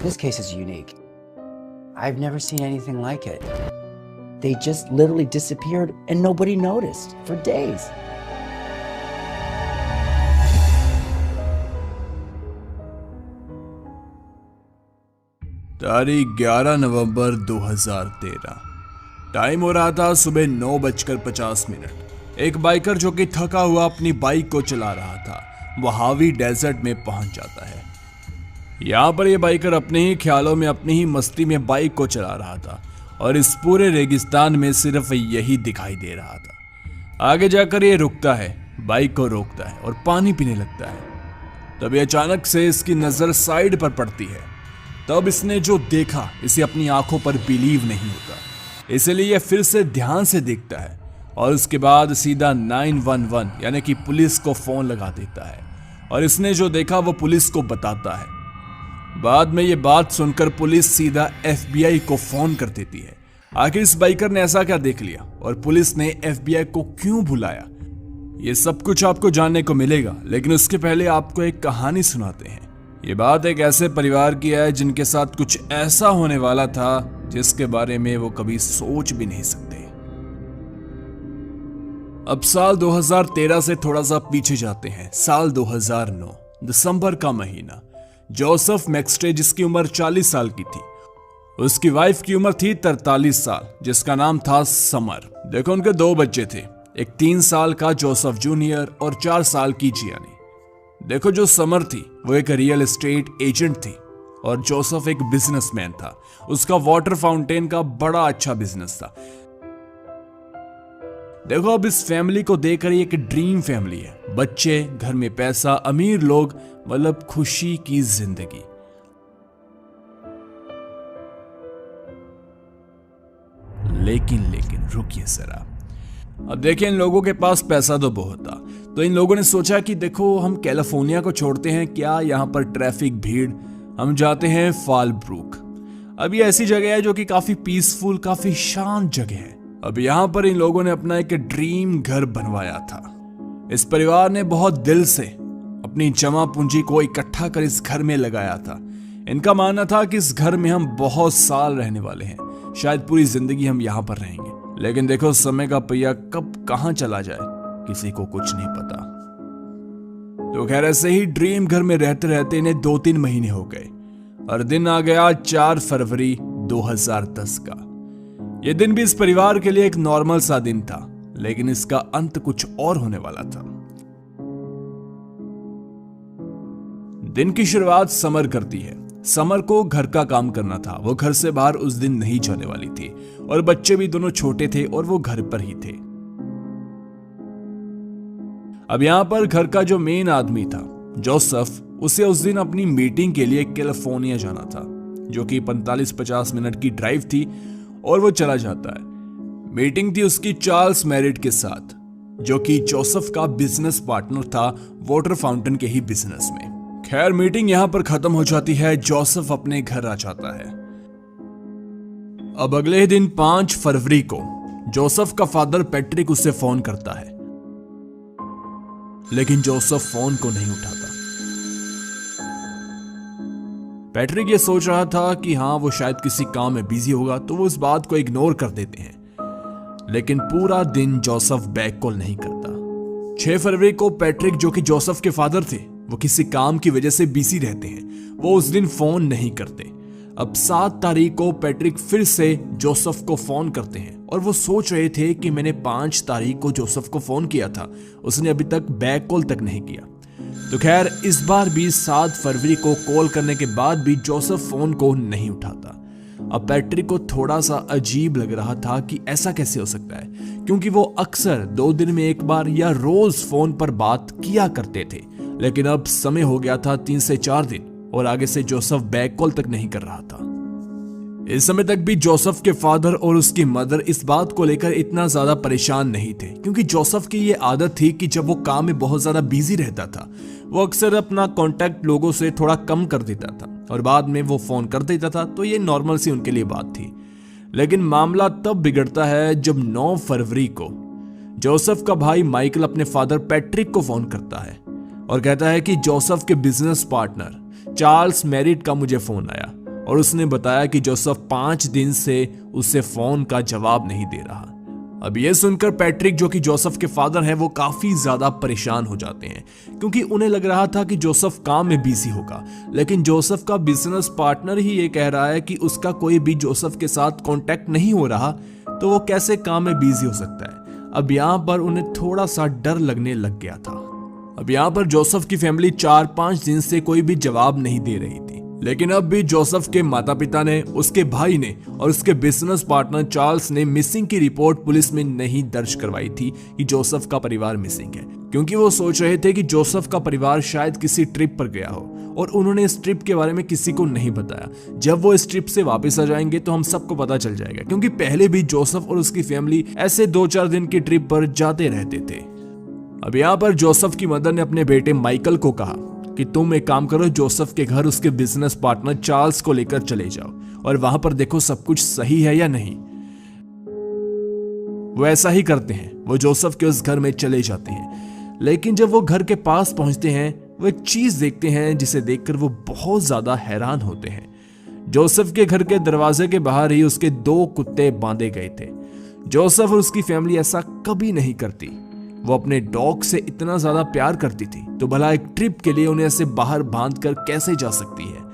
This case is unique. I've never seen anything like it. They just literally disappeared and nobody noticed for days. तारीख 11 नवंबर 2013। Time हो रहा था सुबह 9:50। एक biker जो कि थका हुआ अपनी बाइक को चला रहा था वो हावी डेजर्ट में पहुंच जाता है। यहाँ पर ये बाइकर अपने ही ख्यालों में अपनी ही मस्ती में बाइक को चला रहा था और इस पूरे रेगिस्तान में सिर्फ यही दिखाई दे रहा था। आगे जाकर ये रुकता है, बाइक को रोकता है और पानी पीने लगता है। तभी अचानक से इसकी नजर साइड पर पड़ती है। तब इसने जो देखा इसे अपनी आंखों पर बिलीव नहीं होता, इसलिए यह फिर से ध्यान से देखता है और उसके बाद सीधा 911 यानी कि पुलिस को फोन लगा देता है और इसने जो देखा वो पुलिस को बताता है। बाद में ये बात सुनकर पुलिस सीधा FBI को फोन कर देती है। आखिर इस बाइकर ने ऐसा क्या देख लिया और पुलिस ने FBI को क्यों बुलाया, ये सब कुछ आपको जानने को मिलेगा, लेकिन उसके पहले आपको एक कहानी सुनाते हैं। ये बात एक ऐसे परिवार की है जिनके साथ कुछ ऐसा होने वाला था जिसके बारे में वो कभी सोच भी नहीं सकते। अब साल 2013 से थोड़ा सा पीछे जाते हैं। साल 2009 दिसंबर का महीना। जोसेफ मैक्स्टे जिसकी उम्र 40 साल की थी, उसकी वाइफ की उम्र थी 43 साल जिसका नाम था समर। देखो उनके 2 बच्चे थे, एक 3 साल का जोसेफ जूनियर और 4 साल की जियानी। देखो जो समर थी वो एक रियल एस्टेट एजेंट थी और जोसेफ एक बिजनेसमैन था। उसका वाटर फाउंटेन का बड़ा अच्छा बिजनेस था। देखो अब इस फैमिली को देखकर ये एक ड्रीम फैमिली है, बच्चे, घर में पैसा, अमीर लोग, मतलब खुशी की जिंदगी। लेकिन रुकिए जरा। अब देखिए इन लोगों के पास पैसा तो बहुत था, तो इन लोगों ने सोचा कि देखो हम कैलिफोर्निया को छोड़ते हैं, क्या यहाँ पर ट्रैफिक भीड़, हम जाते हैं फॉलब्रूक। अब ये ऐसी जगह है जो कि काफी पीसफुल, काफी शांत जगह है। अब यहाँ पर इन लोगों ने अपना एक ड्रीम घर बनवाया था। इस परिवार ने बहुत दिल से अपनी जमा पूंजी को इकट्ठा कर इस घर में लगाया था। इनका मानना था कि इस घर में हम बहुत साल रहने वाले हैं, शायद पूरी जिंदगी हम यहाँ पर रहेंगे। लेकिन देखो समय का पहिया कब कहां चला जाए किसी को कुछ नहीं पता। तो खैर ऐसे ही ड्रीम घर में रहते रहते इन्हें 2-3 महीने हो गए और दिन आ गया 4 फरवरी 2010 का। यह दिन भी इस परिवार के लिए एक नॉर्मल सा दिन था, लेकिन इसका अंत कुछ और होने वाला था। दिन की शुरुआत समर करती है। समर को घर का काम करना था, वो घर से बाहर उस दिन नहीं जाने वाली थी और बच्चे भी दोनों छोटे थे और वो घर पर ही थे। अब यहां पर घर का जो मेन आदमी था जोसेफ, उसे उस दिन अपनी मीटिंग के लिए कैलिफोर्निया जाना था, जो कि 45-50 मिनट की ड्राइव थी और वो चला जाता है। मीटिंग थी उसकी चार्ल्स मैरिट के साथ, जो कि जोसेफ का बिजनेस पार्टनर था वाटर फाउंटेन के ही बिजनेस में। खैर मीटिंग यहां पर खत्म हो जाती है, जोसेफ अपने घर आ जाता है। अब अगले दिन 5 फरवरी को जोसेफ का फादर पैट्रिक उसे फोन करता है, लेकिन जोसेफ फोन को नहीं उठाता। पैट्रिक ये सोच रहा था कि हाँ वो शायद किसी काम में बिजी होगा, तो वो इस बात को इग्नोर कर देते हैं। लेकिन पूरा दिन जोसेफ बैक कॉल नहीं करता। 6 फरवरी को पैट्रिक, जो कि जोसेफ के फादर थे, वो किसी काम की वजह से बिजी रहते हैं, वो उस दिन फोन नहीं करते। अब 7 तारीख को पैट्रिक फिर से जोसेफ को फोन करते हैं और वो सोच रहे थे कि मैंने 5 तारीख को जोसेफ को फोन किया था, उसने अभी तक बैक कॉल तक नहीं किया। तो खैर इस बार भी 7 फरवरी को कॉल करने के बाद भी जोसेफ फोन को नहीं उठाता। अब पैट्रिक को थोड़ा सा अजीब लग रहा था कि ऐसा कैसे हो सकता है, क्योंकि वो अक्सर 2 दिन में एक बार या रोज फोन पर बात किया करते थे। लेकिन अब समय हो गया था 3 से 4 दिन और आगे से जोसेफ बैक कॉल तक नहीं कर रहा था। इस समय तक भी जोसेफ के फादर और उसकी मदर इस बात को लेकर इतना ज्यादा परेशान नहीं थे, क्योंकि जोसेफ की ये आदत थी कि जब वो काम में बहुत ज्यादा बिजी रहता था, वो अक्सर अपना कांटेक्ट लोगों से थोड़ा कम कर देता था और बाद में वो फोन कर देता था, तो ये नॉर्मल सी उनके लिए बात थी। लेकिन मामला तब बिगड़ता है जब 9 फरवरी को जोसेफ का भाई माइकल अपने फादर पैट्रिक को फोन करता है और कहता है कि जोसेफ के बिजनेस पार्टनर चार्ल्स मैरिट का मुझे फोन आया और उसने बताया कि जोसेफ 5 दिन से उसे फोन का जवाब नहीं दे रहा। अब यह सुनकर पैट्रिक, जो कि जोसेफ के फादर हैं, वो काफी ज्यादा परेशान हो जाते हैं, क्योंकि उन्हें लग रहा था कि जोसेफ काम में बिजी होगा, लेकिन जोसेफ का बिजनेस पार्टनर ही ये कह रहा है कि उसका कोई भी जोसेफ के साथ कांटेक्ट नहीं हो रहा, तो वो कैसे काम में बिजी हो सकता है। अब यहाँ पर उन्हें थोड़ा सा डर लगने लग गया था। अब यहाँ पर जोसेफ की फैमिली 4-5 दिन से कोई भी जवाब नहीं दे रही थी, लेकिन अब भी जोसेफ के माता पिता ने, उसके भाई ने और उसके बिजनेस पार्टनर चार्ल्स ने मिसिंग की रिपोर्ट पुलिस में नहीं दर्ज करवाई थी कि जोसेफ का परिवार मिसिंग है, क्योंकि वो सोच रहे थे कि जोसेफ का परिवार शायद किसी ट्रिप पर गया हो और उन्होंने इस ट्रिप के बारे में किसी को नहीं बताया। जब वो इस ट्रिप से वापस आ जाएंगे तो हम सबको पता चल जाएगा, क्योंकि पहले भी जोसेफ और उसकी फैमिली ऐसे 2-4 दिन की ट्रिप पर जाते रहते थे। अब यहाँ पर जोसेफ की मदर ने अपने बेटे माइकल को कहा कि तुम एक काम करो, जोसेफ के घर उसके बिजनेस पार्टनर चार्ल्स को लेकर चले जाओ और वहां पर देखो सब कुछ सही है या नहीं। वो ऐसा ही करते हैं, वो जोसेफ के उस घर में चले जाते हैं, लेकिन जब वो घर के पास पहुंचते हैं वो एक चीज देखते हैं जिसे देखकर वो बहुत ज्यादा हैरान होते हैं। जोसेफ के घर के दरवाजे के बाहर ही उसके 2 कुत्ते बांधे गए थे। जोसेफ और उसकी फैमिली ऐसा कभी नहीं करती। वो अपने डॉग से इतना ज्यादा प्यार करती थी, तो भला एक ट्रिप के लिए उन्हें ऐसे बाहर बांध कर कैसे जा सकती है।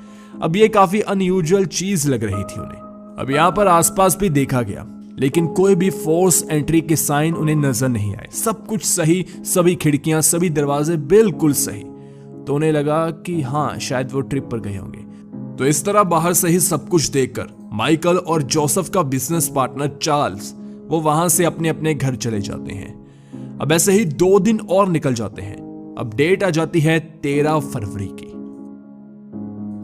अब ये काफी अनयूजुअल चीज लग रही थी उन्हें। अब यहाँ पर आसपास भी देखा गया, लेकिन कोई भी फोर्स एंट्री के साइन उन्हें नजर नहीं आए। सब कुछ सही, सभी खिड़कियां, सभी दरवाजे बिल्कुल सही। तो उन्हें लगा कि हाँ, शायद वो ट्रिप पर गए होंगे। तो इस तरह बाहर से ही सब कुछ देखकर माइकल और जोसेफ का बिजनेस पार्टनर चार्ल्स वो वहां से अपने अपने घर चले जाते हैं। अब ऐसे ही 2 दिन और निकल जाते हैं। अब डेट आ जाती है 13 फरवरी की।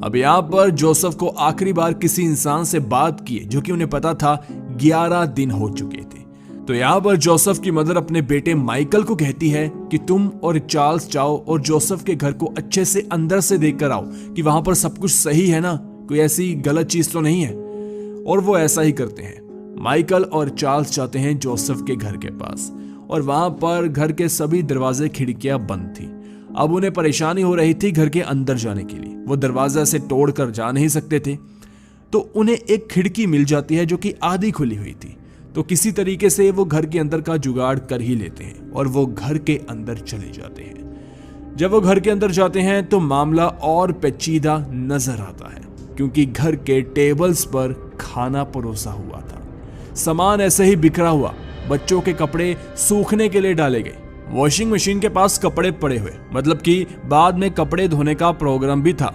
अब यहां पर जोसेफ को आखिरी बार किसी इंसान से बात किए, जो कि उन्हें पता था 11 दिन हो चुके थे। तो यहां पर जोसेफ की मदर अपने बेटे माइकल को कहती है कि तुम और चार्ल्स जाओ और जोसेफ के घर को अच्छे से अंदर से देख कर आओ कि वहां पर सब कुछ सही है ना, कोई ऐसी गलत चीज तो नहीं है। और वो ऐसा ही करते हैं। माइकल और चार्ल्स जाते हैं जोसेफ के घर के पास और वहां पर घर के सभी दरवाजे खिड़कियां बंद थी। अब उन्हें परेशानी हो रही थी घर के अंदर जाने के लिए। वो दरवाजा से तोड़कर जा नहीं सकते थे, तो उन्हें एक खिड़की मिल जाती है जो कि आधी खुली हुई थी। तो किसी तरीके से वो घर के अंदर का जुगाड़ कर ही लेते हैं और वो घर के अंदर चले जाते हैं। जब वो घर के अंदर जाते हैं तो मामला और पेचीदा नजर आता है, क्योंकि घर के टेबल्स पर खाना परोसा हुआ था। सामान ऐसे ही बिखरा हुआ, बच्चों के कपड़े सूखने के लिए डाले गए, वॉशिंग मशीन के पास कपड़े पड़े हुए, मतलब कि बाद में कपड़े धोने का प्रोग्राम भी था।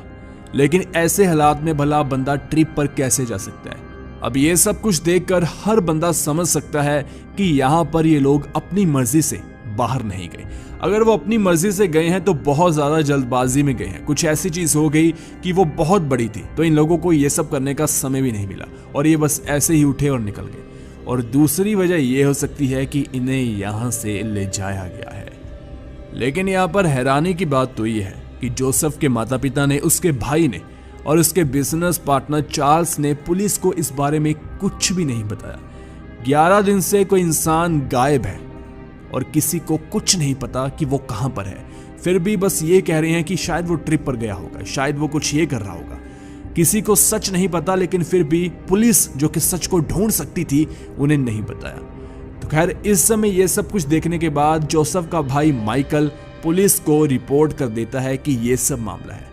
लेकिन ऐसे हालात में भला बंदा ट्रिप पर कैसे जा सकता है। अब ये सब कुछ देखकर हर बंदा समझ सकता है कि यहाँ पर ये लोग अपनी मर्जी से बाहर नहीं गए। अगर वो अपनी मर्जी से गए हैं तो बहुत ज्यादा जल्दबाजी में गए हैं। कुछ ऐसी चीज हो गई कि वो बहुत बड़ी थी, तो इन लोगों को ये सब करने का समय भी नहीं मिला और ये बस ऐसे ही उठे और निकल गए। और दूसरी वजह यह हो सकती है कि इन्हें यहां से ले जाया गया है। लेकिन यहाँ पर हैरानी की बात तो यह है कि जोसेफ के माता पिता ने, उसके भाई ने और उसके बिजनेस पार्टनर चार्ल्स ने पुलिस को इस बारे में कुछ भी नहीं बताया। 11 दिन से कोई इंसान गायब है और किसी को कुछ नहीं पता कि वो कहां पर है। फिर भी बस ये कह रहे हैं कि शायद वो ट्रिप पर गया होगा, शायद वो कुछ ये कर रहा होगा। किसी को सच नहीं पता, लेकिन फिर भी पुलिस जो कि सच को ढूंढ सकती थी उन्हें नहीं बताया। तो खैर, इस समय ये सब कुछ देखने के बाद जोसेफ का भाई माइकल पुलिस को रिपोर्ट कर देता है कि ये सब मामला है।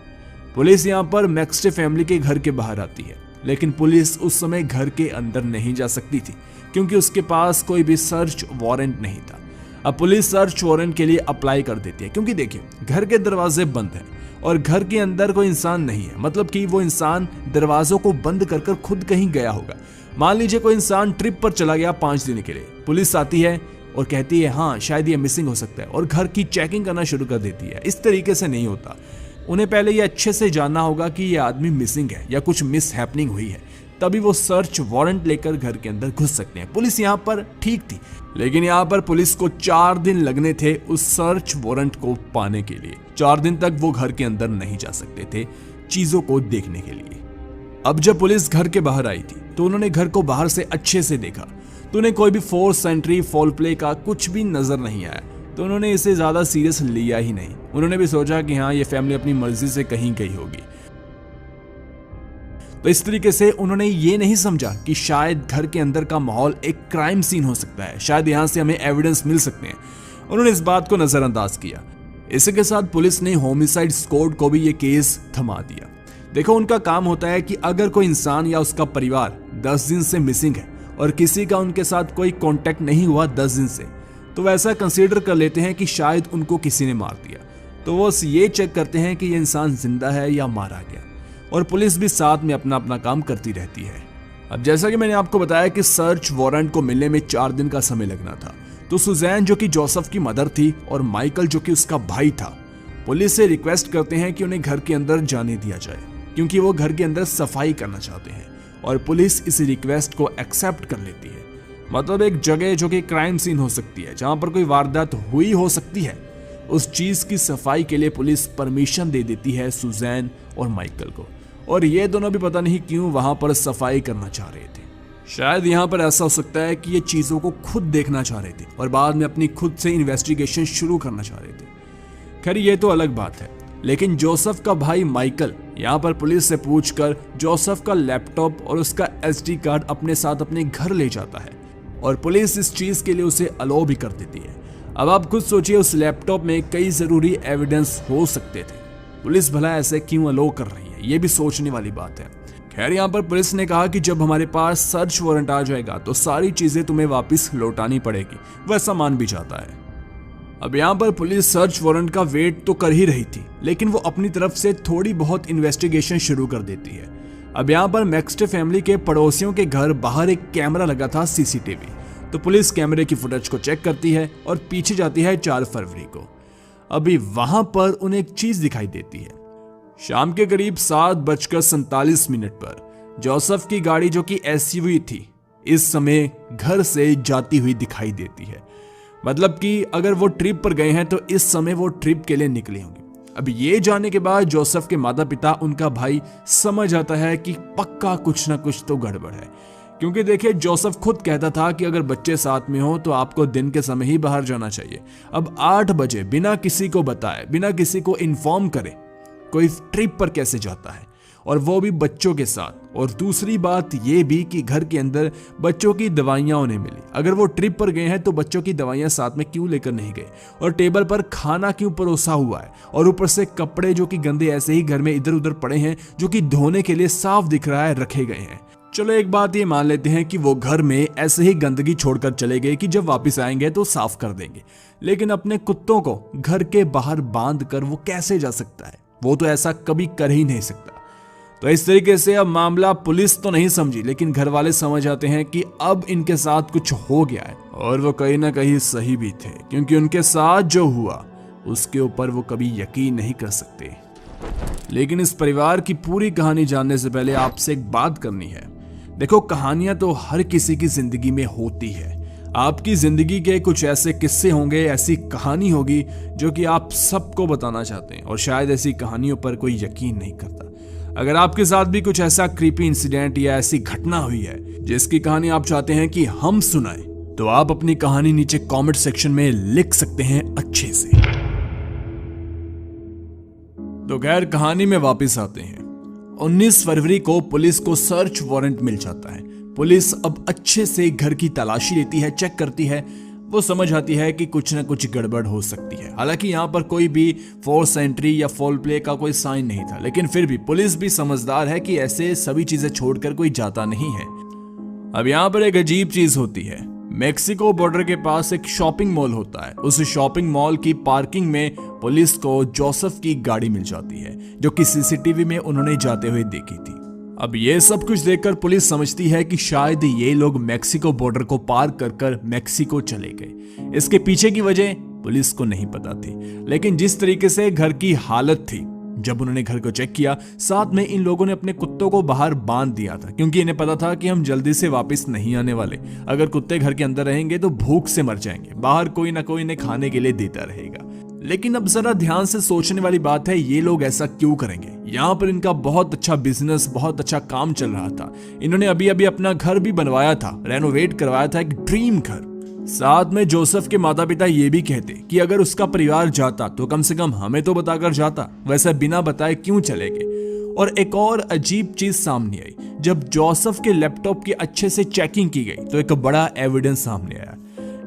पुलिस यहाँ पर मैक्स्टे फैमिली के घर के बाहर आती है, लेकिन पुलिस उस समय घर के अंदर नहीं जा सकती थी क्योंकि उसके पास कोई भी सर्च वारंट नहीं था। अब पुलिस सर्च वारंट के लिए अप्लाई कर देती है, क्योंकि देखिए घर के दरवाजे बंद हैं और घर के अंदर कोई इंसान नहीं है, मतलब कि वो इंसान दरवाजों को बंद कर खुद कहीं गया होगा। मान लीजिए कोई इंसान ट्रिप पर चला गया 5 दिन के लिए, पुलिस आती है और कहती है हाँ शायद ये मिसिंग हो सकता है और घर की चेकिंग करना शुरू कर देती है। इस तरीके से नहीं होता। उन्हें पहले ये अच्छे से जानना होगा कि ये आदमी मिसिंग है या कुछ मिस हैपनिंग हुई है, तभी वो सर्च वारंट लेकर घर के अंदर घुस सकते हैं। पुलिस यहाँ पर ठीक थी, लेकिन यहाँ पर पुलिस को 4 दिन लगने थे उस सर्च वारंट को पाने के लिए। 4 दिन तक वो घर के अंदर नहीं जा सकते थे चीजों को देखने के लिए। अब जब पुलिस घर के बाहर आई थी तो उन्होंने घर को बाहर से अच्छे से देखा, तो उन्हें कोई भी फोर्स एंट्री, फॉल प्ले का कुछ भी नजर नहीं आया। तो उन्होंने इसे ज्यादा सीरियस लिया ही नहीं। उन्होंने भी सोचा कि हाँ ये फैमिली अपनी मर्जी से कहीं गई होगी। तो इस तरीके से उन्होंने ये नहीं समझा कि शायद घर के अंदर का माहौल एक क्राइम सीन हो सकता है, शायद यहाँ से हमें एविडेंस मिल सकते हैं। उन्होंने इस बात को नजरअंदाज किया। इसी के साथ पुलिस ने होमिसाइड स्क्वाड को भी ये केस थमा दिया। देखो, उनका काम होता है कि अगर कोई इंसान या उसका परिवार 10 दिन से मिसिंग है और किसी का उनके साथ कोई कांटेक्ट नहीं हुआ 10 दिन से, तो वैसा कंसीडर कर लेते हैं कि शायद उनको किसी ने मार दिया। तो वो ये चेक करते हैं कि ये इंसान जिंदा है या मारा गया, और पुलिस भी साथ में अपना अपना काम करती रहती है। अब जैसा कि मैंने आपको बताया कि सर्च वारंट को मिलने में 4 दिन का समय लगना था, तो सुजैन जो कि जोसेफ की मदर थी और माइकल जो कि उसका भाई था, पुलिस से रिक्वेस्ट करते हैं कि उन्हें घर के अंदर जाने दिया जाए, क्योंकि वो घर के अंदर सफाई करना चाहते हैं। और पुलिस इस रिक्वेस्ट को एक्सेप्ट कर लेती है। मतलब एक जगह जो कि क्राइम सीन हो सकती है, जहां पर कोई वारदात हुई हो सकती है, उस चीज की सफाई के लिए पुलिस परमिशन दे देती है सुजैन और माइकल को। और ये दोनों भी पता नहीं क्यों वहां पर सफाई करना चाह रहे थे। शायद यहाँ पर ऐसा हो सकता है कि ये चीजों को खुद देखना चाह रहे थे और बाद में अपनी खुद से इन्वेस्टिगेशन शुरू करना चाह रहे थे। खैर, ये तो अलग बात है। लेकिन जोसेफ का भाई माइकल यहाँ पर पुलिस से पूछकर जोसेफ का लैपटॉप और उसका SD कार्ड अपने साथ अपने घर ले जाता है, और पुलिस इस चीज के लिए उसे अलाउ भी कर देती है। अब आप खुद सोचिए, उस लैपटॉप में कई जरूरी एविडेंस हो सकते थे, पुलिस भला ऐसे क्यों अलाउ कर रही है, ये भी सोचने वाली बात है। खैर, यहाँ पर पुलिस ने कहा कि जब हमारे पास सर्च वारंट आ जाएगा तो सारी चीजें तुम्हें वापस लौटानी पड़ेगी। वैसा मान भी जाता है। अब यहाँ पर पुलिस सर्च वारंट का वेट तो कर ही रही थी, लेकिन वो अपनी तरफ से थोड़ी बहुत इन्वेस्टिगेशन शुरू कर देती है। अब यहाँ पर मैक्स्टे फैमिली के पड़ोसियों के घर बाहर एक कैमरा लगा था, CCTV। तो पुलिस कैमरे की फुटेज को चेक करती है और पीछे जाती है 4 फरवरी को। अभी वहां पर उन्हें एक चीज दिखाई देती है। शाम के करीब 7:47 पर जोसेफ की गाड़ी जो कि SUV थी, इस समय घर से जाती हुई दिखाई देती है। मतलब कि अगर वो ट्रिप पर गए हैं तो इस समय वो ट्रिप के लिए निकले होंगे। अब ये जानने के बाद जोसेफ के माता पिता, उनका भाई समझ आता है कि पक्का कुछ ना कुछ तो गड़बड़ है, क्योंकि देखिए जोसेफ खुद कहता था कि अगर बच्चे साथ में हो तो आपको दिन के समय ही बाहर जाना चाहिए। अब 8 बजे बिना किसी को बताए, बिना किसी को इन्फॉर्म करे कोई ट्रिप पर कैसे जाता है, और वो भी बच्चों के साथ। और दूसरी बात ये भी कि घर के अंदर बच्चों की दवाइयां उन्हें मिली। अगर वो ट्रिप पर गए हैं तो बच्चों की दवाइयां साथ में क्यों लेकर नहीं गए, और टेबल पर खाना क्यों परोसा हुआ है, और ऊपर से कपड़े जो कि गंदे ऐसे ही घर में इधर उधर पड़े हैं, जो कि धोने के लिए साफ दिख रहा है रखे गए हैं। चलो एक बात ये मान लेते हैं कि वो घर में ऐसे ही गंदगी छोड़कर चले गए कि जब वापस आएंगे तो साफ कर देंगे, लेकिन अपने कुत्तों को घर के बाहर बांध कर वो कैसे जा सकता है? वो तो ऐसा कभी कर ही नहीं सकता। तो इस तरीके से अब मामला पुलिस तो नहीं समझी, लेकिन घर वाले समझ आते हैं कि अब इनके साथ कुछ हो गया है, और वो कहीं ना कहीं सही भी थे, क्योंकि उनके साथ जो हुआ उसके ऊपर वो कभी यकीन नहीं कर सकते। लेकिन इस परिवार की पूरी कहानी जानने से पहले आपसे एक बात करनी है। देखो, कहानियां तो हर किसी की जिंदगी में होती है। आपकी जिंदगी के कुछ ऐसे किस्से होंगे, ऐसी कहानी होगी जो कि आप सबको बताना चाहते हैं, और शायद ऐसी कहानियों पर कोई यकीन नहीं करता। अगर आपके साथ भी कुछ ऐसा क्रीपी इंसिडेंट या ऐसी घटना हुई है जिसकी कहानी आप चाहते हैं कि हम सुनाएं, तो आप अपनी कहानी नीचे कमेंट सेक्शन में लिख सकते हैं अच्छे से। तो खैर, कहानी में वापस आते हैं। 19 फरवरी को पुलिस को सर्च वारंट मिल जाता है। पुलिस अब अच्छे से घर की तलाशी लेती है, चेक करती है। वो समझ आती है कि कुछ ना कुछ गड़बड़ हो सकती है। हालांकि यहाँ पर कोई भी फोर्स एंट्री या फॉल प्ले का कोई साइन नहीं था, लेकिन फिर भी पुलिस भी समझदार है कि ऐसे सभी चीजें छोड़कर कोई जाता नहीं है। अब यहाँ पर एक अजीब चीज होती है। मेक्सिको बॉर्डर के पास एक शॉपिंग मॉल होता है। उस शॉपिंग मॉल की पार्किंग में पुलिस को जोसेफ की गाड़ी मिल जाती है, जो कि CCTV में उन्होंने जाते हुए देखी थी। अब ये सब कुछ देखकर पुलिस समझती है कि शायद ये लोग मेक्सिको बॉर्डर को पार कर मेक्सिको चले गए। इसके पीछे की वजह पुलिस को नहीं पता थी, लेकिन जिस तरीके से घर की हालत थी जब उन्होंने घर को चेक किया, साथ में इन लोगों ने अपने कुत्तों को बाहर बांध दिया था, क्योंकि इन्हें पता था कि हम जल्दी से वापस नहीं आने वाले। अगर कुत्ते घर के अंदर रहेंगे तो भूख से मर जाएंगे, बाहर कोई ना कोई इन्हें खाने के लिए देता रहेगा। लेकिन अब जरा ध्यान से सोचने वाली बात है, ये लोग ऐसा क्यों करेंगे? यहाँ पर इनका बहुत अच्छा बिजनेस, बहुत अच्छा काम चल रहा था। इन्होंने अभी अभी अपना घर भी बनवाया था, रेनोवेट करवाया था, एक ड्रीम घर। साथ में जोसेफ के माता पिता ये भी कहते कि अगर उसका परिवार जाता तो कम से कम हमें तो बताकर जाता, वैसे बिना बताए क्यों चले गए। और एक और अजीब चीज सामने आई। जब जोसेफ के लैपटॉप की अच्छे से चेकिंग की गई तो एक बड़ा एविडेंस सामने आया।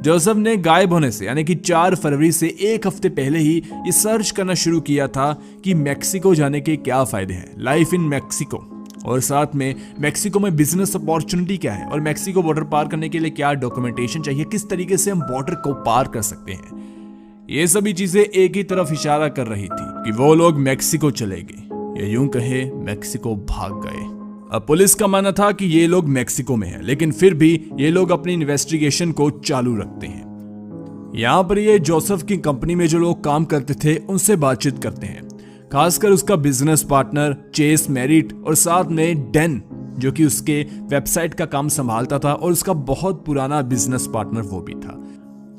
जोसेफ ने गायब होने से यानी कि 4 फरवरी से एक हफ्ते पहले ही ये सर्च करना शुरू किया था कि मैक्सिको जाने के क्या फायदे हैं, लाइफ इन मैक्सिको, और साथ में मैक्सिको में बिजनेस अपॉर्चुनिटी क्या है और मैक्सिको बॉर्डर पार करने के लिए क्या डॉक्यूमेंटेशन चाहिए, किस तरीके से हम बॉर्डर को पार कर सकते हैं। ये सभी चीजें एक ही तरफ इशारा कर रही थी कि वो लोग मैक्सिको चले गए, या यूं कहे मैक्सिको भाग गए। अब पुलिस का मानना था कि ये लोग मैक्सिको में हैं, लेकिन फिर भी ये लोग अपनी इन्वेस्टिगेशन को चालू रखते हैं। यहाँ पर ये जोसेफ की कंपनी में जो लोग काम करते थे उनसे बातचीत करते हैं, खासकर उसका बिजनेस पार्टनर चेस मैरिट और साथ में डैन जो कि उसके वेबसाइट का काम संभालता था और उसका बहुत पुराना बिजनेस पार्टनर वो भी था।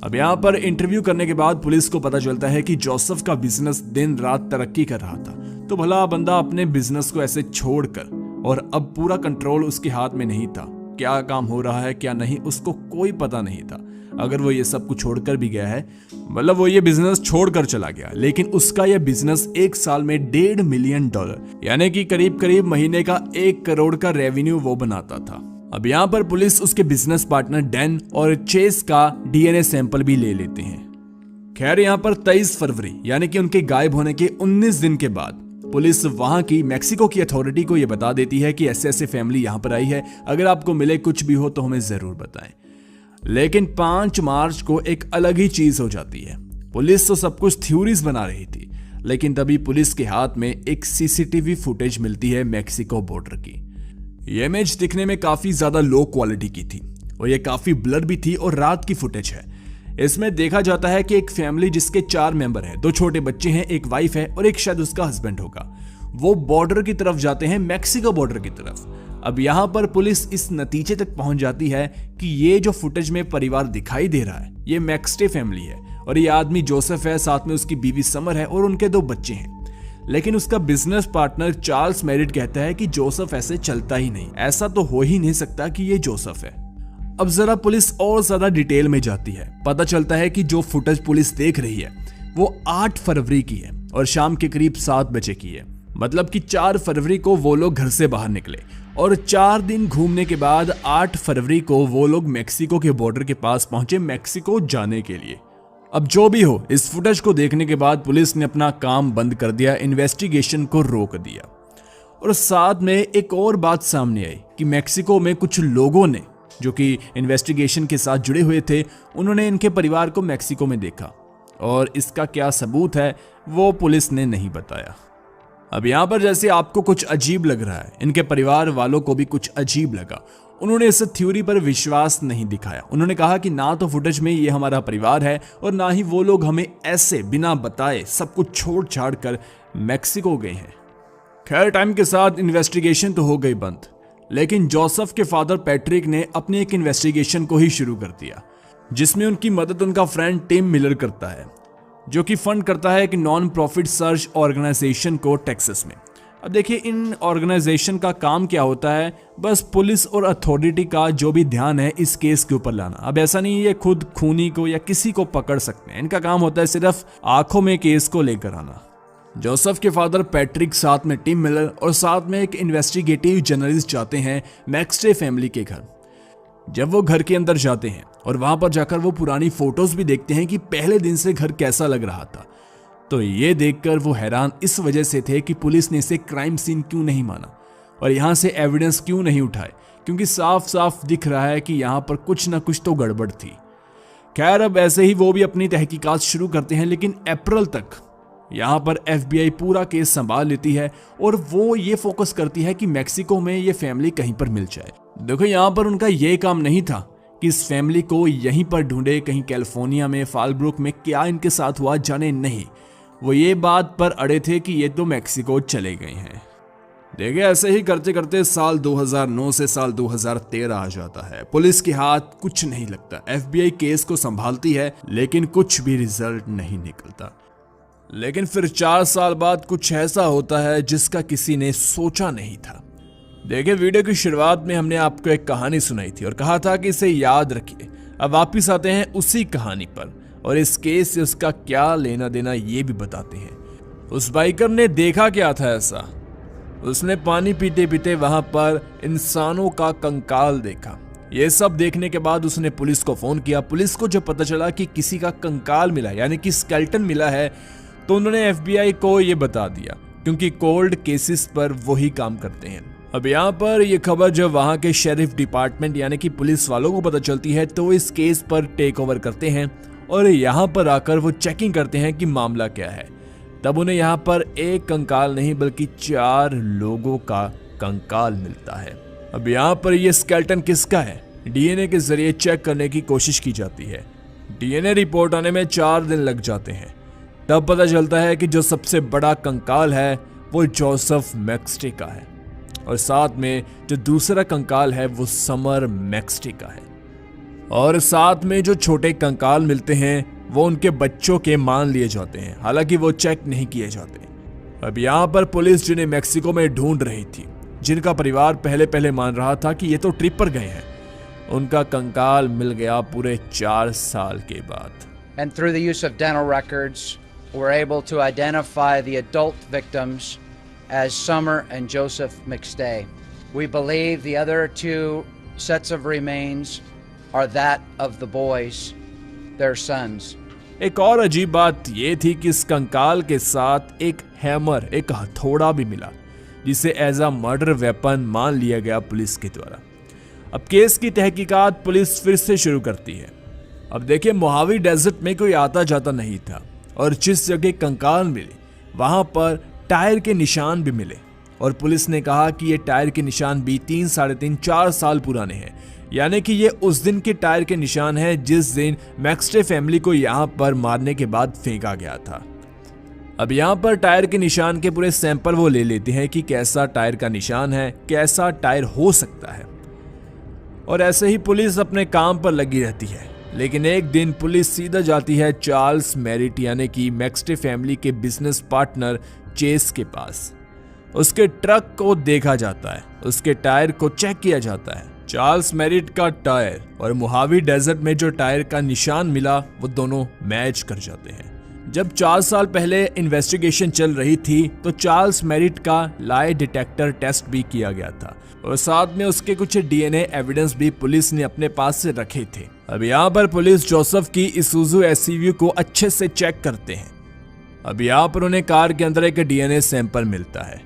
अब यहाँ पर इंटरव्यू करने के बाद पुलिस को पता चलता है कि जोसेफ का बिजनेस दिन रात तरक्की कर रहा था, तो भला बंदा अपने बिजनेस को ऐसे छोड़कर, और अब पूरा कंट्रोल उसके हाथ में नहीं था, क्या काम हो रहा है क्या नहीं उसको कोई पता नहीं था। अगर वो ये सब कुछ छोड़कर भी गया है, मतलब वो ये बिजनेस छोड़कर चला गया, लेकिन उसका ये बिजनेस एक साल में $1.5 मिलियन यानी कि करीब करीब महीने का 1 करोड़ का रेवेन्यू वो बनाता था। अब यहाँ पर पुलिस उसके बिजनेस पार्टनर डैन और चेस का डीएनए सैंपल भी ले लेते हैं। खैर यहाँ पर 23 फरवरी यानी कि उनके गायब होने के 19 दिन के बाद पुलिस वहां की मैक्सिको की अथॉरिटी को यह बता देती है कि ऐसे ऐसे फैमिली यहां पर आई है, अगर आपको मिले कुछ भी हो तो हमें जरूर बताएं। लेकिन 5 मार्च को एक अलग ही चीज हो जाती है। पुलिस तो सब कुछ थ्योरीज बना रही थी, लेकिन तभी पुलिस के हाथ में एक सीसीटीवी फुटेज मिलती है मैक्सिको बॉर्डर की। ये इमेज दिखने में काफी ज्यादा लो क्वालिटी की थी और ये काफी ब्लर भी थी और रात की फुटेज है। इसमें देखा जाता है कि एक फैमिली जिसके 4 मेंबर हैं, 2 छोटे बच्चे हैं, एक वाइफ है और एक शायद उसका हस्बैंड होगा, वो बॉर्डर की तरफ जाते हैं, मैक्सिको बॉर्डर की तरफ। अब यहाँ पर पुलिस इस नतीजे तक पहुंच जाती है कि ये जो फुटेज में परिवार दिखाई दे रहा है ये मैक्स्टे फैमिली है और ये आदमी जोसेफ है, साथ में उसकी बीवी समर है और उनके 2 बच्चे हैं। लेकिन उसका बिजनेस पार्टनर चार्ल्स मैरिट कहता है कि जोसेफ ऐसे चलता ही नहीं, ऐसा तो हो ही नहीं सकता कि ये जोसेफ है। अब जरा पुलिस और ज्यादा डिटेल में जाती है। पता चलता है कि जो फुटेज पुलिस देख रही है वो 8 फरवरी की है और शाम के करीब 7 बजे की है। मतलब कि 4 फरवरी को वो लोग घर से बाहर निकले और 4 दिन घूमने के बाद 8 फरवरी को वो लोग मैक्सिको के बॉर्डर के पास पहुंचे मैक्सिको जाने के लिए। अब जो भी हो, इस फुटेज को देखने के बाद पुलिस ने अपना काम बंद कर दिया, इन्वेस्टिगेशन को रोक दिया। और साथ में एक और बात सामने आई कि मैक्सिको में कुछ लोगों ने जो कि इन्वेस्टिगेशन के साथ जुड़े हुए थे, उन्होंने इनके परिवार को मैक्सिको में देखा और इसका क्या सबूत है वो पुलिस ने नहीं बताया। अब यहाँ पर जैसे आपको कुछ अजीब लग रहा है, इनके परिवार वालों को भी कुछ अजीब लगा। उन्होंने इस थ्योरी पर विश्वास नहीं दिखाया। उन्होंने कहा कि ना तो फुटेज में ये हमारा परिवार है और ना ही वो लोग हमें ऐसे बिना बताए सब कुछ छोड़ छाड़ कर मैक्सिको गए हैं। खैर टाइम के साथ इन्वेस्टिगेशन तो हो गई बंद, लेकिन जोसेफ के फादर पैट्रिक ने अपनी एक इन्वेस्टिगेशन को ही शुरू कर दिया, जिसमें उनकी मदद उनका फ्रेंड टिम मिलर करता है, जो कि फंड करता है एक नॉन प्रॉफिट सर्च ऑर्गेनाइजेशन को टेक्सास में। अब देखिए इन ऑर्गेनाइजेशन का काम क्या होता है, बस पुलिस और अथॉरिटी का जो भी ध्यान है इस केस के ऊपर लाना। अब ऐसा नहीं ये खुद खूनी को या किसी को पकड़ सकते हैं, इनका काम होता है सिर्फ आंखों में केस को लेकर आना। जोसेफ के फादर पैट्रिक साथ में टिम मिलर और साथ में एक इन्वेस्टिगेटिव जर्नलिस्ट जाते हैं मैक्स्टे फैमिली के घर। जब वो घर के अंदर जाते हैं और वहां पर जाकर वो पुरानी फोटोज भी देखते हैं कि पहले दिन से घर कैसा लग रहा था, तो ये देखकर वो हैरान इस वजह से थे कि पुलिस ने इसे क्राइम सीन क्यों नहीं माना और यहाँ से एविडेंस क्यों नहीं उठाए, क्योंकि साफ साफ दिख रहा है कि यहाँ पर कुछ ना कुछ तो गड़बड़ थी। खैर अब ऐसे ही वो भी अपनी तहकीकात शुरू करते हैं, लेकिन अप्रैल तक यहाँ पर FBI पूरा केस संभाल लेती है और वो ये फोकस करती है कि मैक्सिको में ये फैमिली कहीं पर मिल जाए। देखो यहाँ पर उनका ये काम नहीं था कि इस फैमिली को यहीं पर ढूंढे, कहीं कैलिफोर्निया में फालब्रुक में क्या इनके साथ हुआ जाने नहीं, वो ये बात पर अड़े थे कि ये तो मैक्सिको चले गए हैं। देखिए ऐसे ही करते करते साल 2009 से साल 2013 आ जाता है। पुलिस के हाथ कुछ नहीं लगता, FBI केस को संभालती है लेकिन कुछ भी रिजल्ट नहीं निकलता। लेकिन फिर 4 साल बाद कुछ ऐसा होता है जिसका किसी ने सोचा नहीं था। देखिए वीडियो की शुरुआत में हमने आपको एक कहानी सुनाई थी और कहा था कि इसे याद रखिए। अब वापिस आते हैं उसी कहानी पर और इस केस से उसका क्या लेना देना ये भी बताते हैं। उस बाइकर ने देखा क्या था ऐसा उसने पानी पीते पीते वहां पर इंसानों का कंकाल देखा। ये सब देखने के बाद उसने पुलिस को फोन किया। पुलिस को जब पता चला कि किसी का कंकाल मिला यानी कि स्केलेटन मिला है, तो उन्होंने FBI को ये बता दिया, क्योंकि कोल्ड केसेस पर वही काम करते हैं। अब यहाँ पर यह खबर जब वहां के शेरिफ डिपार्टमेंट यानी कि पुलिस वालों को पता चलती है, तो इस केस पर टेक ओवर करते हैं और यहाँ पर आकर वो चेकिंग करते हैं कि मामला क्या है। तब उन्हें यहाँ पर एक कंकाल नहीं बल्कि 4 लोगों का कंकाल मिलता है। अब यहाँ पर यह स्केलेटन किसका है, DNA के जरिए चेक करने की कोशिश की जाती है। DNA रिपोर्ट आने में 4 दिन लग जाते हैं। तब पता चलता है कि जो सबसे बड़ा कंकाल है वो जोसेफ मैक्स्टे का है, और साथ में जो दूसरा कंकाल है वो समर मैक्स्टे का है, और साथ में जो छोटे कंकाल मिलते हैं वो उनके बच्चों के मान लिए जाते हैं, हालांकि वो चेक नहीं किए जाते। अब यहाँ पर पुलिस जिन्हें मैक्सिको में ढूंढ रही थी, जिनका परिवार पहले पहले मान रहा था कि ये तो ट्रिप पर गए हैं, उनका कंकाल मिल गया पूरे 4 साल के बाद। And through the use of dental records, we're able to identify the adult victims as Summer and Joseph McStay. We believe the other 2 sets of remains are that of the boys, their sons. एक और अजीब बात ये थी कि इस कंकाल के साथ एक हैमर, एक हथौड़ा भी मिला, जिसे एज अ मर्डर वेपन मान लिया गया पुलिस के द्वारा। अब केस की तहकीकात पुलिस फिर से शुरू करती है। अब देखिए, मोहावी डेजर्ट में कोई आता जाता नहीं था, और जिस जगह कंकाल मिले वहां पर टायर के निशान भी मिले, और पुलिस ने कहा कि ये टायर के निशान भी 3, 3.5, 4 साल पुराने हैं, यानी कि ये उस दिन के टायर के निशान हैं जिस दिन मैक्स्टे फैमिली को यहाँ पर मारने के बाद फेंका गया था। अब यहाँ पर टायर के निशान के पूरे सैंपल वो ले लेते हैं कि कैसा टायर का निशान है, कैसा टायर हो सकता है, और ऐसे ही पुलिस अपने काम पर लगी रहती है। लेकिन एक दिन पुलिस सीधा जाती है चार्ल्स मैरिट यानी कि मैक्स्टे फैमिली के बिजनेस पार्टनर चेस के पास। उसके ट्रक को देखा जाता है, उसके टायर को चेक किया जाता है। चार्ल्स मैरिट का टायर और मोहावी डेजर्ट में जो टायर का निशान मिला वो दोनों मैच कर जाते हैं। जब 4 साल पहले इन्वेस्टिगेशन चल रही थी तो चार्ल्स मैरिट का लाई डिटेक्टर टेस्ट भी किया गया था, और साथ में उसके कुछ DNA एविडेंस भी पुलिस ने अपने पास से रखे थे। अब यहाँ पर पुलिस जोसेफ की इसूजू SUV को अच्छे से चेक करते हैं। अब यहाँ पर उन्हें कार के अंदर एक DNA सैंपल मिलता है।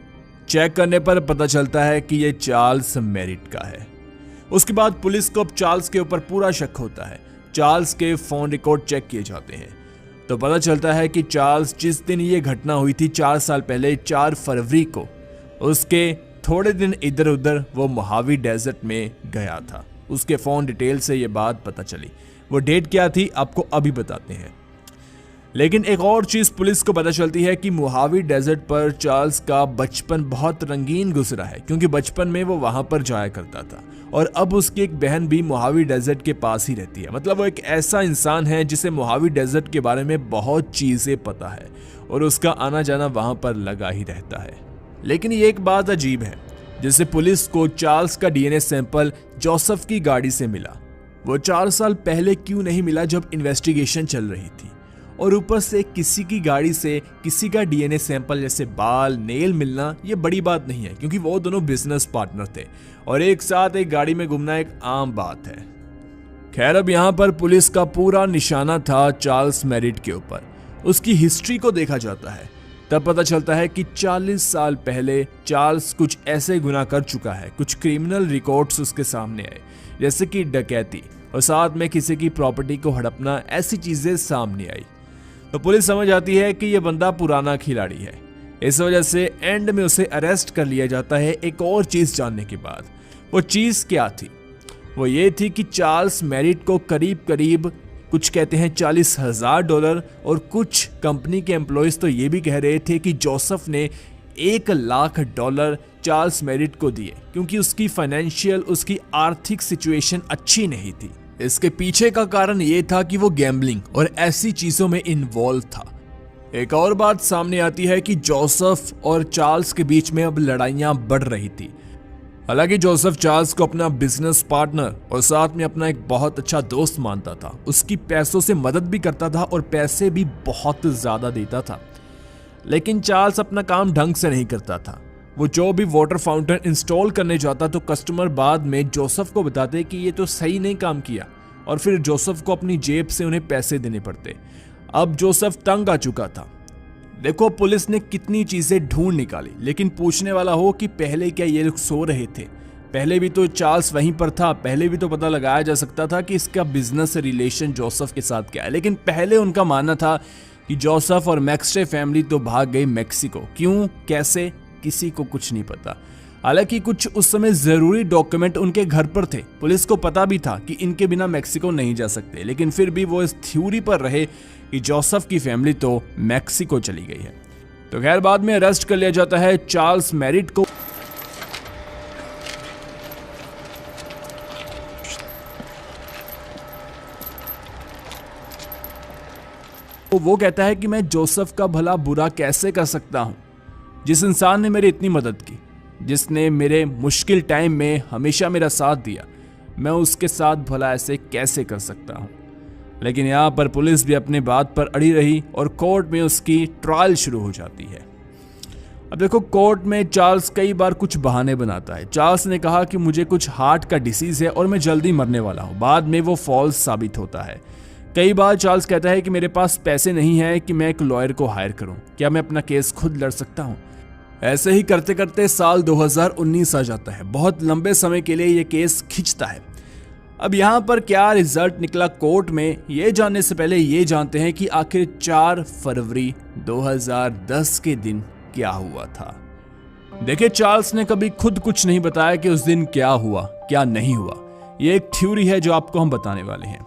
चेक करने पर पता चलता है कि ये चार्ल्स मैरिट का है। उसके बाद पुलिस को अब चार्ल्स के ऊपर पूरा शक होता है। चार्ल्स के फोन रिकॉर्ड चेक किए जाते हैं तो पता चलता है कि चार्ल्स जिस दिन ये घटना हुई थी 4 साल पहले 4 फरवरी को, उसके थोड़े दिन इधर उधर वो मोहावी डेजर्ट में गया था। उसके फोन डिटेल से ये बात पता चली। वो डेट क्या थी आपको अभी बताते हैं। लेकिन एक और चीज पुलिस को पता चलती है कि मोहावी डेजर्ट पर चार्ल्स का बचपन बहुत रंगीन गुजरा है, क्योंकि बचपन में वो वहां पर जाया करता था, और अब उसकी एक बहन भी मोहावी डेजर्ट के पास ही रहती है। मतलब वो एक ऐसा इंसान है जिसे मोहावी डेजर्ट के बारे में बहुत चीजें पता है, और उसका आना जाना वहां पर लगा ही रहता है। लेकिन ये एक बात अजीब है, जैसे पुलिस को चार्ल्स का DNA सैंपल जोसेफ की गाड़ी से मिला। वो 4 साल पहले क्यों नहीं मिला जब इन्वेस्टिगेशन चल रही थी, और ऊपर से किसी की गाड़ी से किसी का DNA सैंपल जैसे बाल, नेल मिलना ये बड़ी बात नहीं है, क्योंकि वो दोनों बिजनेस पार्टनर थे और एक साथ एक गाड़ी में घूमना एक आम बात है। खैर, अब यहाँ पर पुलिस का पूरा निशाना था चार्ल्स मैरिट के ऊपर। उसकी हिस्ट्री को देखा जाता है, तब पता चलता है कि 40 साल पहले चार्ल्स कुछ ऐसे गुनाह कर चुका है। कुछ क्रिमिनल रिकॉर्ड्स उसके सामने आए, जैसे कि डकैती और साथ में किसी की प्रॉपर्टी को हड़पना, ऐसी चीजें सामने आई। तो पुलिस समझ आती है कि यह बंदा पुराना खिलाड़ी है। इस वजह से एंड में उसे अरेस्ट कर लिया जाता है। एक और चीज जानने के बाद, वो चीज क्या थी? वो ये थी कि चार्ल्स मैरिट को करीब करीब कुछ कहते हैं $40,000, और कुछ कंपनी के एम्प्लॉयज तो ये भी कह रहे थे कि जोसेफ ने $1 लाख चार्ल्स मैरिट को दिए, क्योंकि उसकी फाइनेंशियल, उसकी आर्थिक सिचुएशन अच्छी नहीं थी। इसके पीछे का कारण ये था कि वो गैम्बलिंग और ऐसी चीजों में इन्वॉल्व था। एक और बात सामने आती है कि जोसेफ और चार्ल्स के बीच में अब लड़ाइयां बढ़ रही थी। हालांकि जोसेफ चार्ल्स को अपना बिजनेस पार्टनर और साथ में अपना एक बहुत अच्छा दोस्त मानता था, उसकी पैसों से मदद भी करता था और पैसे भी बहुत ज्यादा देता था। लेकिन चार्ल्स अपना काम ढंग से नहीं करता था। वो जो भी वाटर फाउंटेन इंस्टॉल करने जाता तो कस्टमर बाद में जोसेफ को बताते कि ये तो सही नहीं काम किया, और फिर जोसेफ को अपनी जेब से उन्हें पैसे देने पड़ते। अब जोसेफ तंग आ चुका था। देखो पुलिस ने कितनी चीजें ढूंढ निकाली, लेकिन पूछने वाला हो कि पहले क्या ये लोग सो रहे थे? पहले भी तो चार्ल्स वहीं पर था, पहले भी तो पता लगाया जा सकता था कि इसका बिजनेस से रिलेशन जोसेफ के साथ क्या है। लेकिन पहले उनका मानना था कि जोसेफ और मैक्सटे फैमिली तो भाग गई मेक्सिको। क्यों, कैसे, किसी को कुछ नहीं पता। हालांकि कुछ उस समय जरूरी डॉक्यूमेंट उनके घर पर थे। पुलिस को पता भी था कि इनके बिना मेक्सिको नहीं जा सकते, लेकिन फिर भी वो इस थ्योरी पर रहे कि जोसेफ की फैमिली तो मेक्सिको चली गई है। तो खैर बाद में अरेस्ट कर लिया जाता है चार्ल्स मैरिट को। वो कहता है कि मैं जोसेफ का भला बुरा कैसे कर सकता हूं? जिस इंसान ने मेरी इतनी मदद की, जिसने मेरे मुश्किल टाइम में हमेशा मेरा साथ दिया, मैं उसके साथ भला ऐसे कैसे कर सकता हूं? लेकिन यहाँ पर पुलिस भी अपने बात पर अड़ी रही और कोर्ट में उसकी ट्रायल शुरू हो जाती है। अब देखो कोर्ट में चार्ल्स कई बार कुछ बहाने बनाता है। चार्ल्स ने कहा कि मुझे कुछ हार्ट का डिसीज है और मैं जल्दी मरने वाला हूँ। बाद में वो फॉल्स साबित होता है। कई बार चार्ल्स कहता है कि मेरे पास पैसे नहीं है कि मैं एक लॉयर को हायर करूं, क्या मैं अपना केस खुद लड़ सकता हूं? ऐसे ही करते करते साल 2019 आ जाता है। बहुत लंबे समय के लिए यह केस खिंचता है। अब यहाँ पर क्या रिजल्ट निकला कोर्ट में, ये जानने से पहले ये जानते हैं कि आखिर 4 फरवरी 2010 के दिन क्या हुआ था। देखिए चार्ल्स ने कभी खुद कुछ नहीं बताया कि उस दिन क्या हुआ क्या नहीं हुआ। ये एक थ्योरी है जो आपको हम बताने वाले हैं।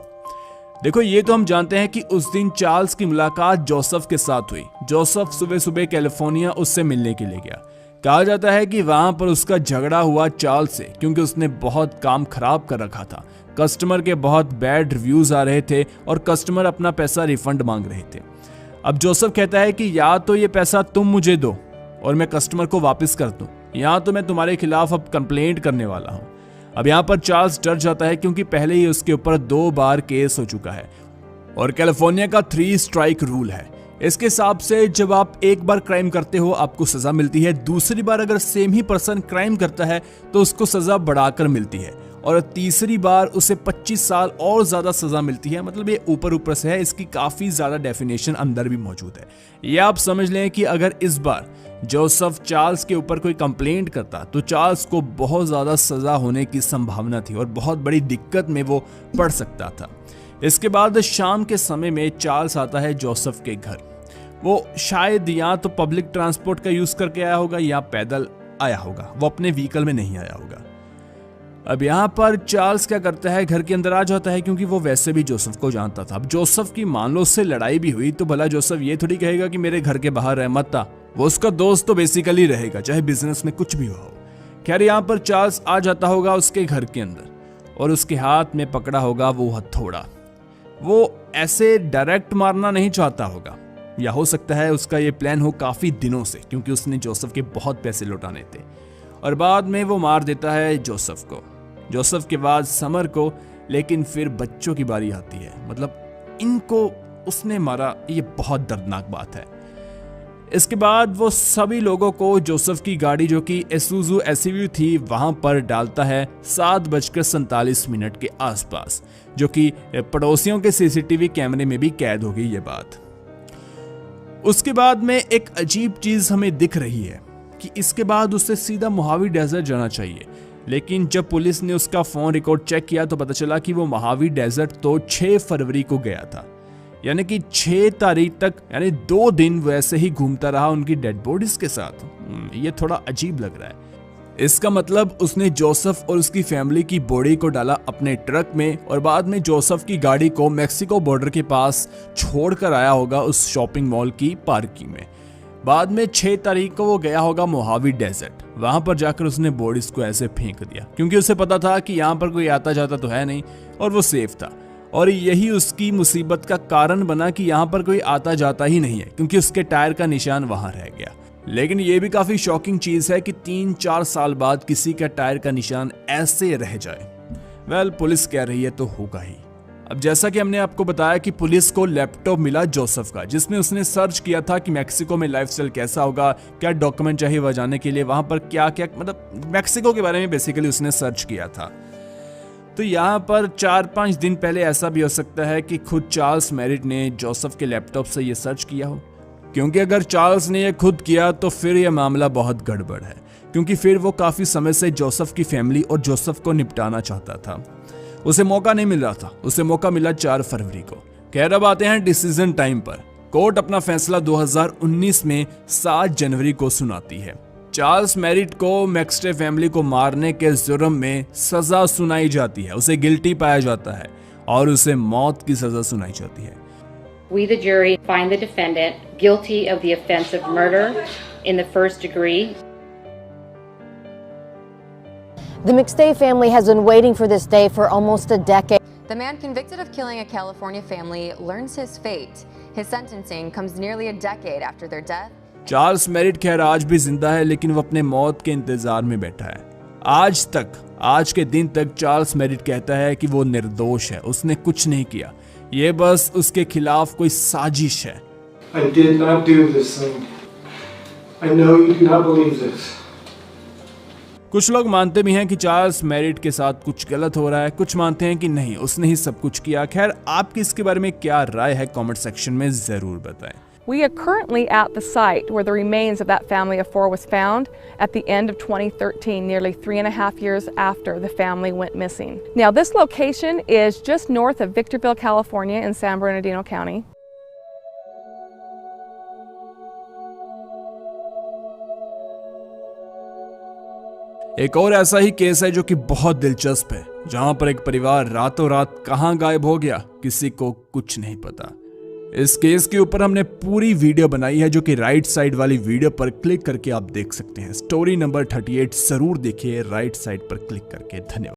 देखो ये तो हम जानते हैं कि उस दिन चार्ल्स की मुलाकात जोसेफ के साथ हुई। जोसेफ सुबह सुबह कैलिफोर्निया उससे मिलने के लिए गया। कहा जाता है कि वहां पर उसका झगड़ा हुआ चार्ल्स से, क्योंकि उसने बहुत काम खराब कर रखा था। कस्टमर के बहुत बैड रिव्यूज आ रहे थे और कस्टमर अपना पैसा रिफंड मांग रहे थे। अब जोसेफ कहता है कि या तो ये पैसा तुम मुझे दो और मैं कस्टमर को वापस कर दूं, या तो मैं तुम्हारे खिलाफ अब कंप्लेंट करने वाला हूं। अब यहाँ पर चार्ल्स डर जाता है क्योंकि पहले ही उसके ऊपर 2 बार केस हो चुका है और कैलिफोर्निया का 3 स्ट्राइक रूल है। इसके हिसाब से जब आप एक बार क्राइम करते हो आपको सजा मिलती है, दूसरी बार अगर सेम ही पर्सन क्राइम करता है तो उसको सजा बढ़ाकर मिलती है, और तीसरी बार उसे 25 साल और ज्यादा सजा मिलती है। मतलब ये ऊपर ऊपर से है, इसकी काफी ज्यादा डेफिनेशन अंदर भी मौजूद है। ये आप समझ लें कि अगर इस बार जोसेफ चार्ल्स के ऊपर कोई कंप्लेंट करता तो चार्ल्स को बहुत ज्यादा सजा होने की संभावना थी और बहुत बड़ी दिक्कत में वो पड़ सकता था। इसके बाद शाम के समय में चार्ल्स आता है जोसेफ के घर। वो शायद या तो पब्लिक ट्रांसपोर्ट का यूज करके आया होगा या पैदल आया होगा, वो अपने व्हीकल में नहीं आया होगा। अब यहाँ पर चार्ल्स क्या करता है, घर के अंदर आ जाता है क्योंकि वो वैसे भी जोसेफ को जानता था। अब जोसेफ की मान लो उससे लड़ाई भी हुई तो भला जोसेफ ये थोड़ी कहेगा कि मेरे घर के बाहर रह मत आ, वो उसका दोस्त तो बेसिकली रहेगा, चाहे बिजनेस में कुछ भी हो। खैर यहाँ पर चार्ल्स आ जाता होगा उसके घर के अंदर और उसके हाथ में पकड़ा होगा वो हथौड़ा। वो ऐसे डायरेक्ट मारना नहीं चाहता होगा, या हो सकता है उसका ये प्लान हो काफी दिनों से, क्योंकि उसने जोसेफ के बहुत पैसे लौटाने थे, और बाद में वो मार देता है जोसेफ को, जोसेफ के बाद समर को। लेकिन फिर बच्चों की बारी आती है, मतलब इनको उसने मारा, ये बहुत दर्दनाक बात है। इसके बाद वो सभी लोगों को जोसेफ की गाड़ी जो कि एसुजू एसयूवी थी वहां पर डालता है 7:47 के आसपास, जो कि पड़ोसियों के सीसीटीवी कैमरे में भी कैद हो गई ये बात। उसके बाद में एक अजीब चीज हमें दिख रही है कि इसके बाद उसे सीधा मोहावी डेजर्ट जाना चाहिए, लेकिन जब पुलिस ने उसका फोन रिकॉर्ड चेक किया तो पता चला कि वो मोहावी डेजर्ट तो 6 फरवरी को गया था, यानी कि 6 तारीख तक, यानी 2 दिन वैसे ही घूमता रहा उनकी डेड बॉडीज के साथ। ये थोड़ा अजीब लग रहा है। इसका मतलब उसने जोसेफ और उसकी फैमिली की बॉडी को डाला अपने ट्रक में और बाद में जोसेफ की गाड़ी को मेक्सिको बॉर्डर के पास छोड़कर आया होगा उस शॉपिंग मॉल की पार्किंग में। बाद में 6 तारीख को वो गया होगा मोहावी डेजर्ट, वहां पर जाकर उसने बॉडीज को ऐसे फेंक दिया, क्योंकि उसे पता था कि यहाँ पर कोई आता जाता तो है नहीं और वो सेफ था। और यही उसकी मुसीबत का कारण बना कि यहाँ पर कोई आता जाता ही नहीं है, क्योंकि उसके टायर का निशान वहां रह गया। लेकिन ये भी काफी शॉकिंग चीज है कि 3-4 साल बाद किसी का टायर का निशान ऐसे रह जाए। वेल, पुलिस कह रही है तो होगा ही। अब जैसा कि हमने आपको बताया कि पुलिस को लैपटॉप मिला जोसेफ का, जिसमें उसने सर्च किया था कि मैक्सिको में लाइफस्टाइल कैसा होगा, क्या डॉक्यूमेंट चाहिए वहां जाने के लिए, वहां पर क्या क्या, मतलब मैक्सिको के बारे में बेसिकली उसने सर्च किया था। तो यहाँ पर 4-5 दिन पहले ऐसा भी हो सकता है कि खुद चार्ल्स मैरिट ने जोसेफ के लैपटॉप से ये सर्च किया हो, क्योंकि अगर चार्ल्स ने ये खुद किया तो फिर यह मामला बहुत गड़बड़ है, क्योंकि फिर वो काफी समय से जोसेफ की फैमिली और जोसेफ को निपटाना चाहता था। उसे मौका नहीं मिल रहा था, उसे मौका मिला 4 फरवरी को। खैर अब आते हैं डिसीजन टाइम पर। कोर्ट अपना फैसला 2019 में 7 जनवरी को सुनाती है। चार्ल्स मैरिट को मैक्सटे फैमिली को मारने के जुर्म में सजा सुनाई जाती है, उसे गिल्टी पाया जाता है और उसे मौत की सजा सुनाई जाती है। We, the jury, find the defendant guilty of the offense of murder in the first degree. The McStay family has been waiting for this day for almost a decade. The man convicted of killing a California family learns his fate. His sentencing comes nearly a decade after their death. Charles merit खैर आज भी जिंदा है, लेकिन वो अपने मौत के इंतजार में बैठा है। आज के दिन तक चार्ल्स मैरिट कहता है कि वो निर्दोष है, उसने कुछ नहीं किया, ये बस उसके खिलाफ कोई साजिश है। I did not do this thing. I know you do not believe this. कुछ लोग मानते भी हैं कि चार्ल्स मैरिट के साथ कुछ गलत हो रहा है, कुछ मानते हैं कि नहीं, उसने ही सब कुछ किया। खैर आपकी इसके बारे में क्या राय है, कमेंट सेक्शन में जरूर बताएं। We are currently at the site where the remains of that family of 4 was found at the end of 2013, nearly 3.5 years after the family went missing. Now, this location is just north of Victorville, California in San Bernardino County. एक और ऐसा ही case है जो कि बहुत दिलचस्प है, जहां पर एक परिवार रातों रात कहां गायब हो गया, किसी को कुछ नहीं पता। इस केस के ऊपर हमने पूरी वीडियो बनाई है, जो कि राइट साइड वाली वीडियो पर क्लिक करके आप देख सकते हैं। स्टोरी नंबर 38 जरूर देखिए राइट साइड पर क्लिक करके। धन्यवाद।